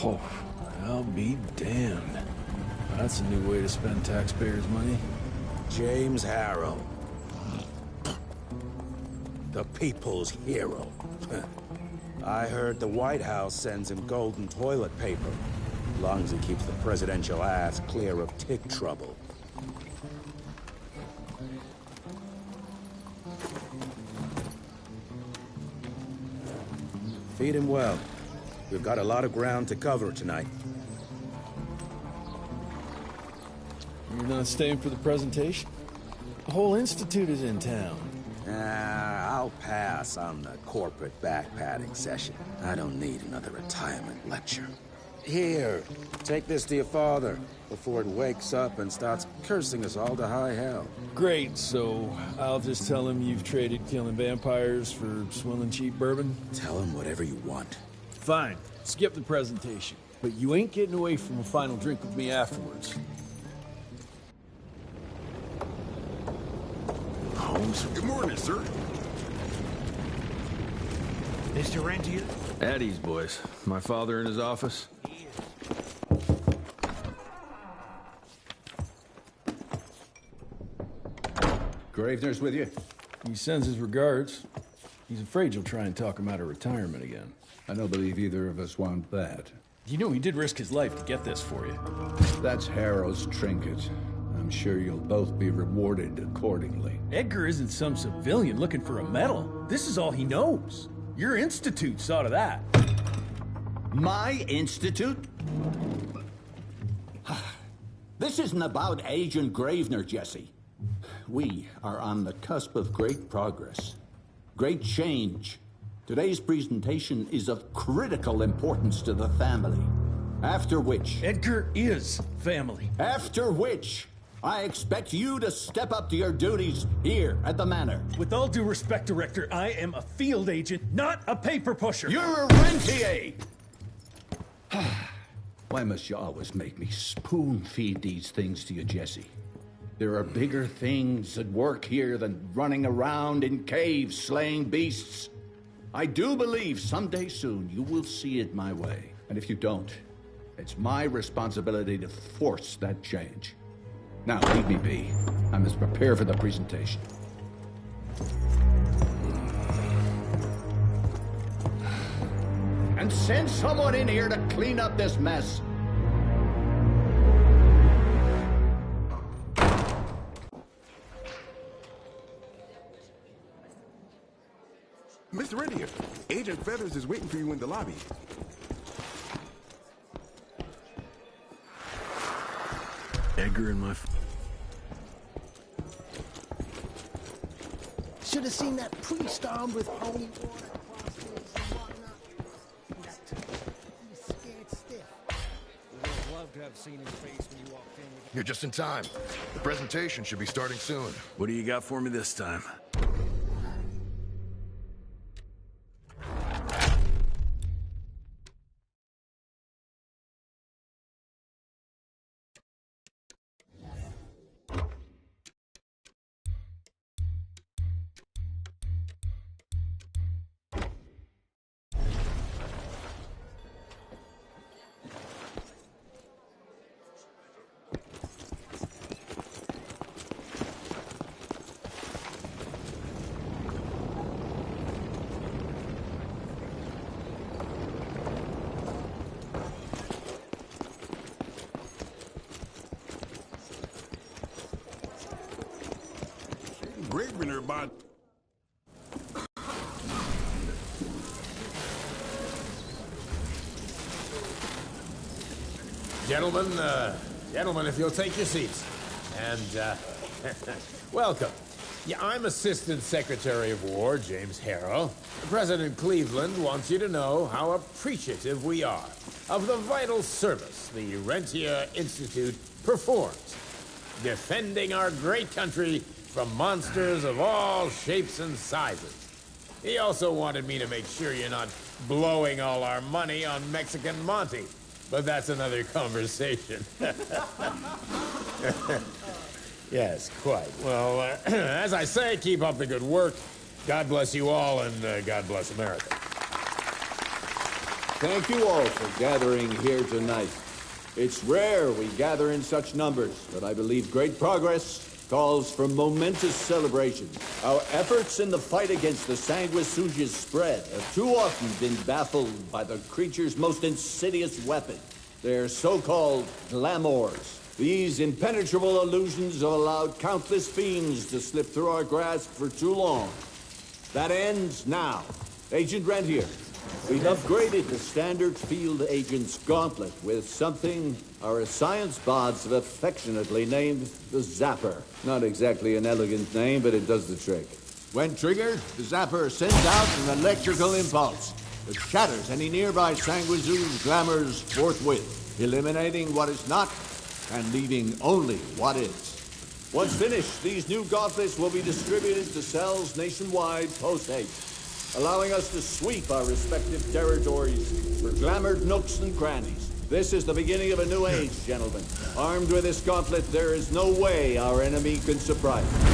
Oh, I'll be damned. That's a new way to spend taxpayers' money. James Harrow. The people's hero. I heard the White House sends him golden toilet paper. As long as he keeps the presidential ass clear of tick trouble. Feed him well. We've got a lot of ground to cover tonight. You're not staying for the presentation? The whole institute is in town. I'll pass on the corporate backpatting session. I don't need another retirement lecture. Here, take this to your father before it wakes up and starts cursing us all to high hell. Great, so I'll just tell him you've traded killing vampires for swilling cheap bourbon? Tell him whatever you want. Fine, skip the presentation. But you ain't getting away from a final drink with me afterwards. Holmes? Good morning, sir. Mr. Rentier? At ease, boys. My father in his office. Gravener's with you? He sends his regards. He's afraid you'll try and talk him out of retirement again. I don't believe either of us want that. You know he did risk his life to get this for you. That's Harrow's trinket. I'm sure you'll both be rewarded accordingly. Edgar isn't some civilian looking for a medal. This is all he knows. Your institute saw to that. My institute? This isn't about Agent Gravener, Jesse. We are on the cusp of great progress, great change. Today's presentation is of critical importance to the family. After which... Edgar is family. After which, I expect you to step up to your duties here at the Manor. With all due respect, Director, I am a field agent, not a paper pusher. You're a rentier! Why must you always make me spoon-feed these things to you, Jesse? There are bigger things at work here than running around in caves slaying beasts. I do believe someday soon you will see it my way. And if you don't, it's my responsibility to force that change. Now, leave me be. I must prepare for the presentation. And send someone in here to clean up this mess. Mr. Rentier, Agent Feathers is waiting for you in the lobby. Edgar and my... Should have seen that priest armed with holy water crosses and whatnot. He was scared stiff. We would have loved to have seen his face when you walked in. You're just in time. The presentation should be starting soon. What do you got for me this time? Gravener about... Gentlemen, if you'll take your seats. And, welcome. Yeah, I'm Assistant Secretary of War, James Harrow. President Cleveland wants you to know how appreciative we are of the vital service the Rentier Institute performs, defending our great country from monsters of all shapes and sizes. He also wanted me to make sure you're not blowing all our money on Mexican Monty. But that's another conversation. Yes, quite. Well, as I say, keep up the good work. God bless you all, and God bless America. Thank you all for gathering here tonight. It's rare we gather in such numbers, but I believe great progress calls for momentous celebration. Our efforts in the fight against the Sanguisuga's spread have too often been baffled by the creature's most insidious weapon, their so-called glamours. These impenetrable illusions have allowed countless fiends to slip through our grasp for too long. That ends now. Agent Rentier, we've upgraded the standard field agent's gauntlet with something our science bots have affectionately named the Zapper. Not exactly an elegant name, but it does the trick. When triggered, the Zapper sends out an electrical impulse that shatters any nearby Sanguisuga's glamours forthwith, eliminating what is not and leaving only what is. Once finished, these new gauntlets will be distributed to cells nationwide post-haste, allowing us to sweep our respective territories for glamoured nooks and crannies. This is the beginning of a new age, gentlemen. Armed with this gauntlet, there is no way our enemy can surprise us.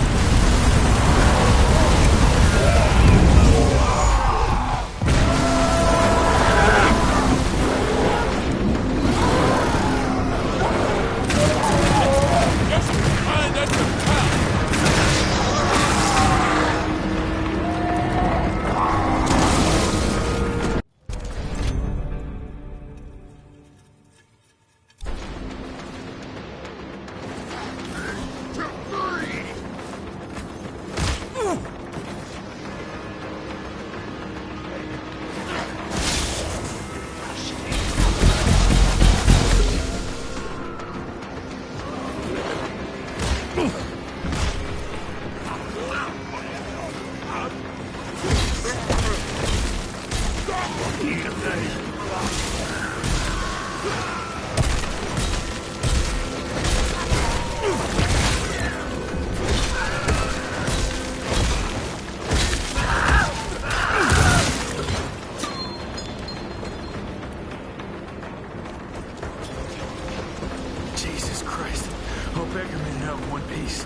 Jesus Christ. Hope Edgar made it out in one piece.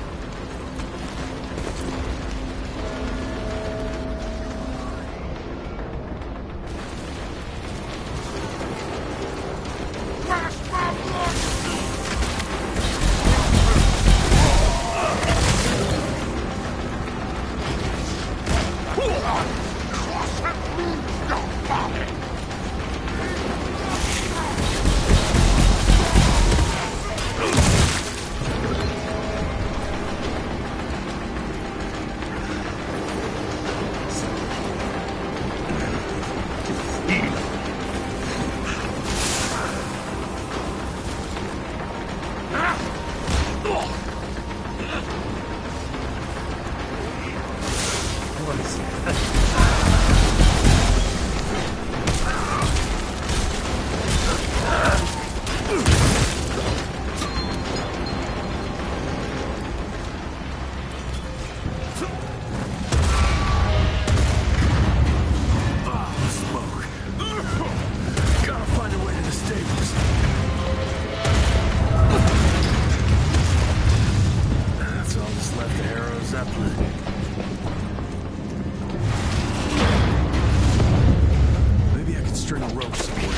Maybe I could string a rope somewhere.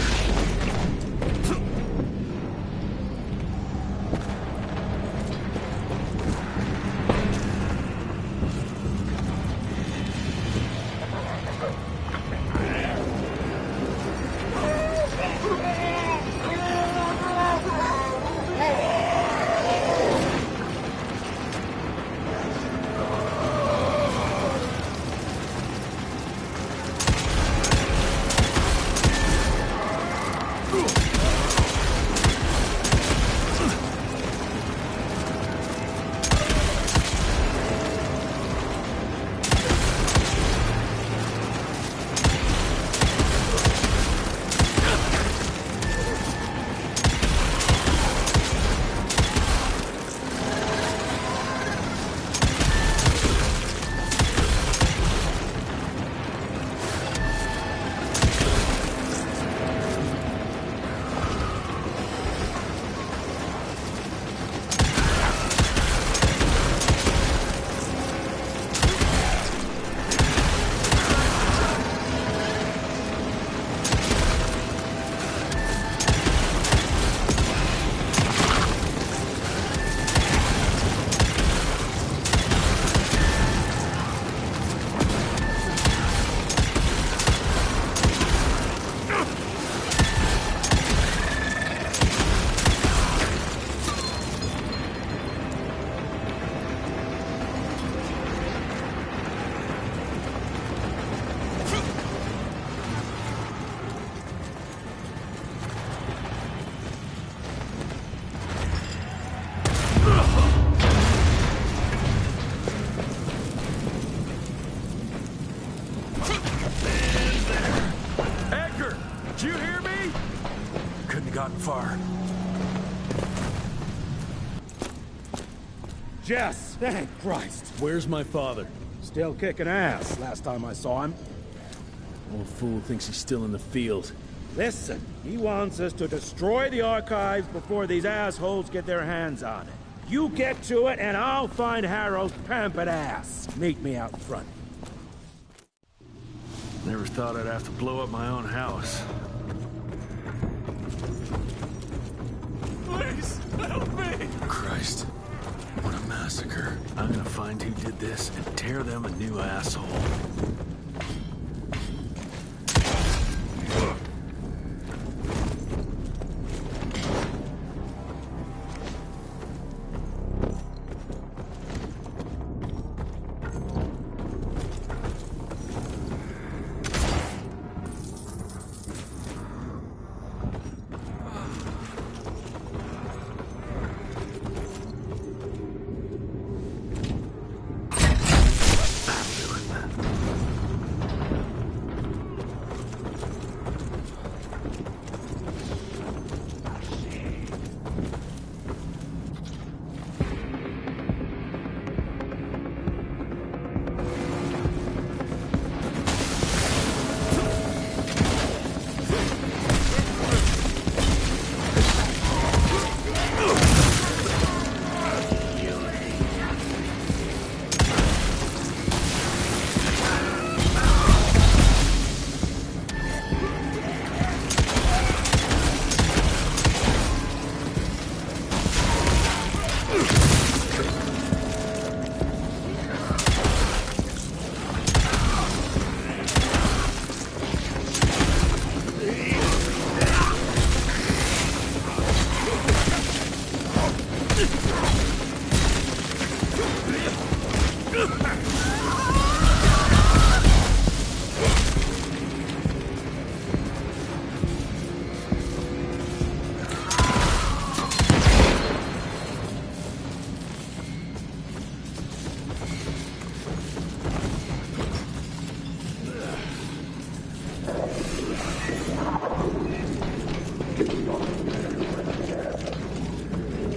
Jess! Thank Christ! Where's my father? Still kicking ass, last time I saw him. Old fool thinks he's still in the field. Listen, he wants us to destroy the archives before these assholes get their hands on it. You get to it, and I'll find Harrow's pampered ass. Meet me out front. Never thought I'd have to blow up my own house. Please, help me! Christ, what a massacre. I'm gonna find who did this and tear them a new asshole.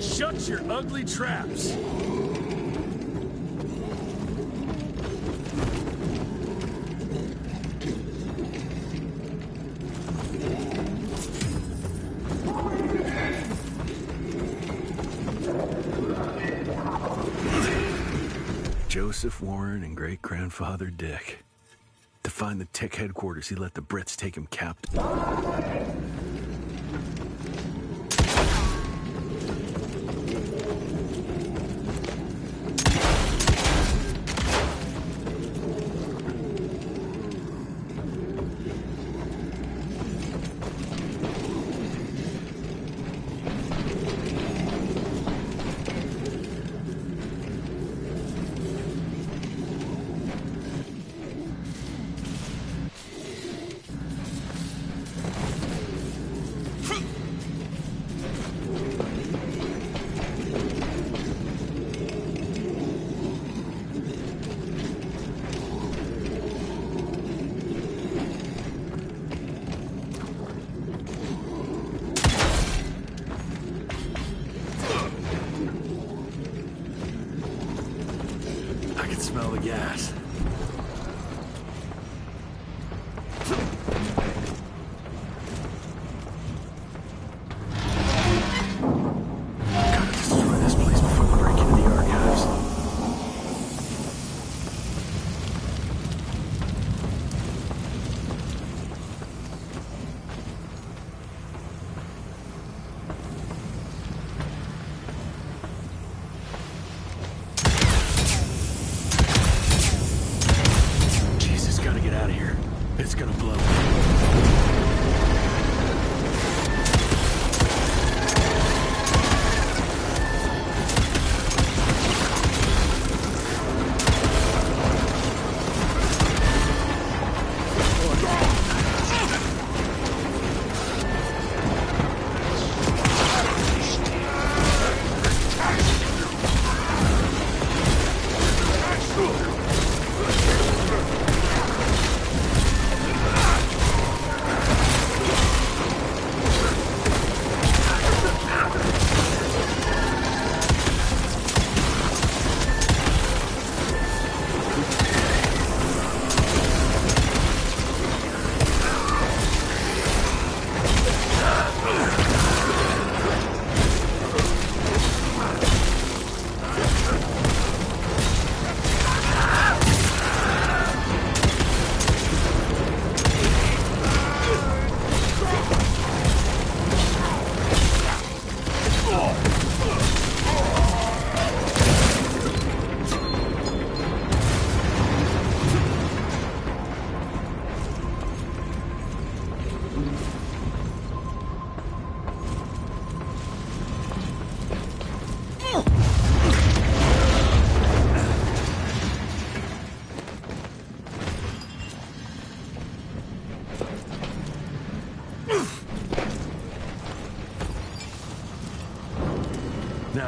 Shut your ugly traps! Joseph Warren and great-grandfather Dick. To find the Tick headquarters, he let the Brits take him captive. I can smell the gas. Gotta destroy this place before we break into the archives.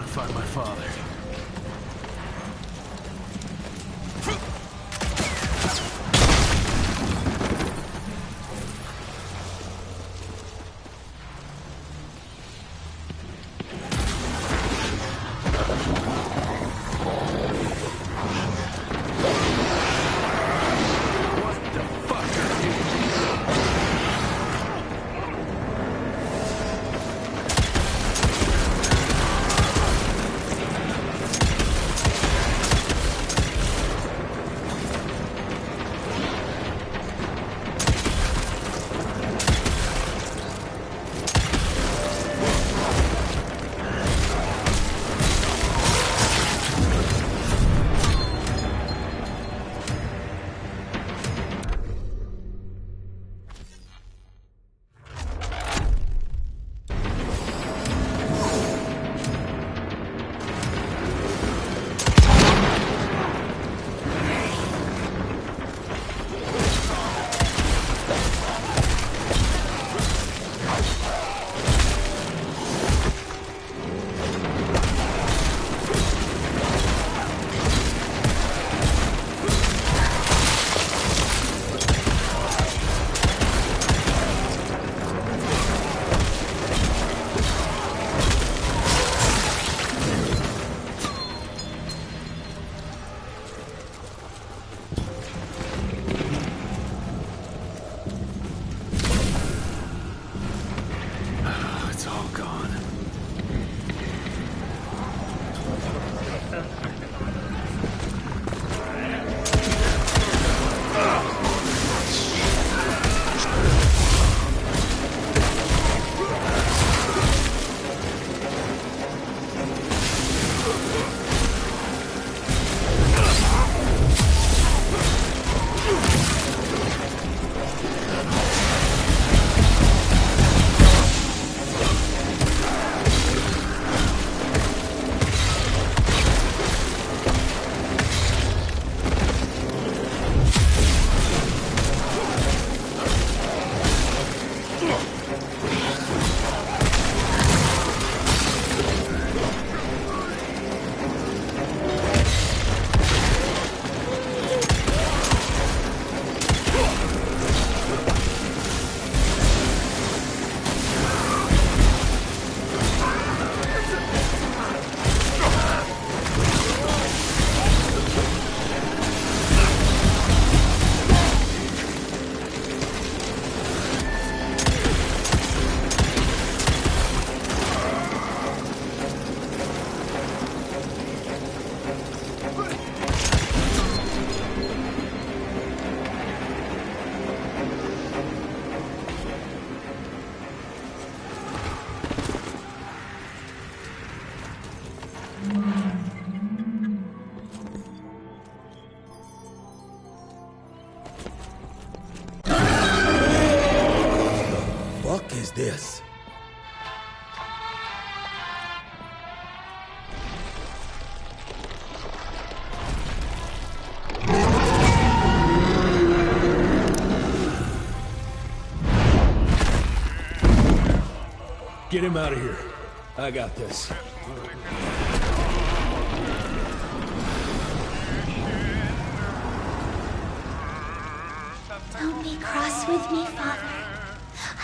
gotta find my father. This? Get him out of here. I got this. Don't be cross with me, Father.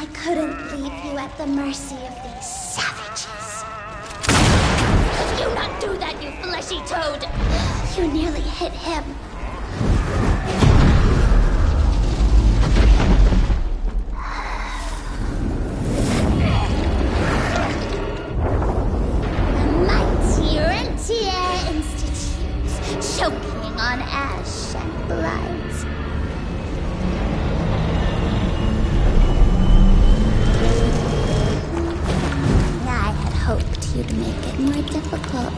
I couldn't leave you at the mercy of these savages. Do not do that, you fleshy toad! You nearly hit him. The mighty Rentier Institute, choking on ash and blood. Hoped you'd make it more difficult.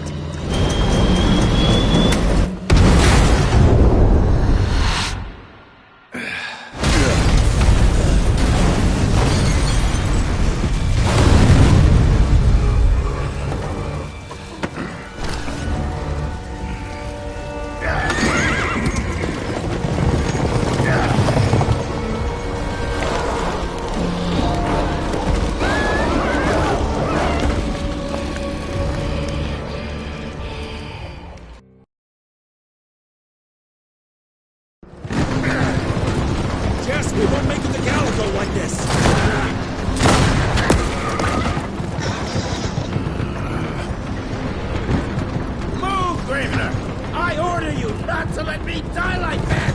to let me die like that!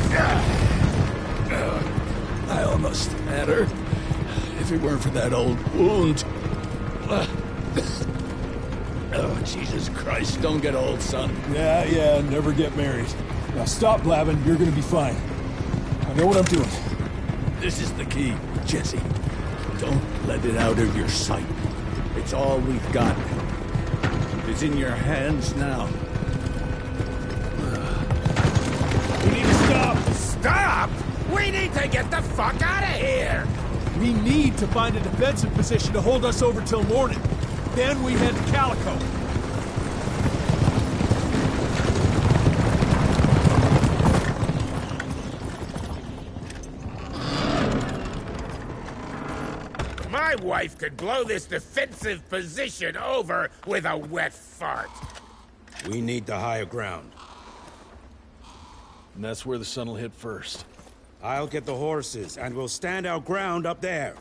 I almost had her. If it weren't for that old wound. Oh, Jesus Christ, don't get old, son. Yeah, never get married. Now stop blabbing, you're gonna be fine. I know what I'm doing. This is the key, Jesse. Don't let it out of your sight. It's all we've got. It's in your hands now. We need to stop! Stop! We need to get the fuck out of here! We need to find a defensive position to hold us over till morning. Then we head to Calico. My wife could blow this defensive position over with a wet fart. We need the higher ground. And that's where the sun will hit first. I'll get the horses, and we'll stand our ground up there.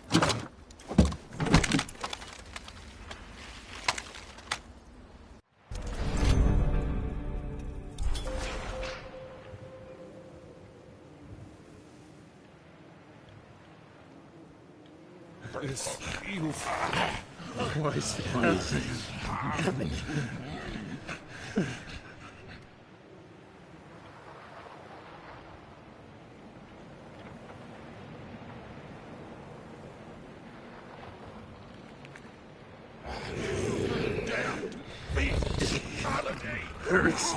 What is happening? Hurts.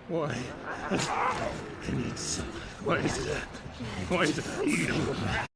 Why? I need some. Why is it? Why is it?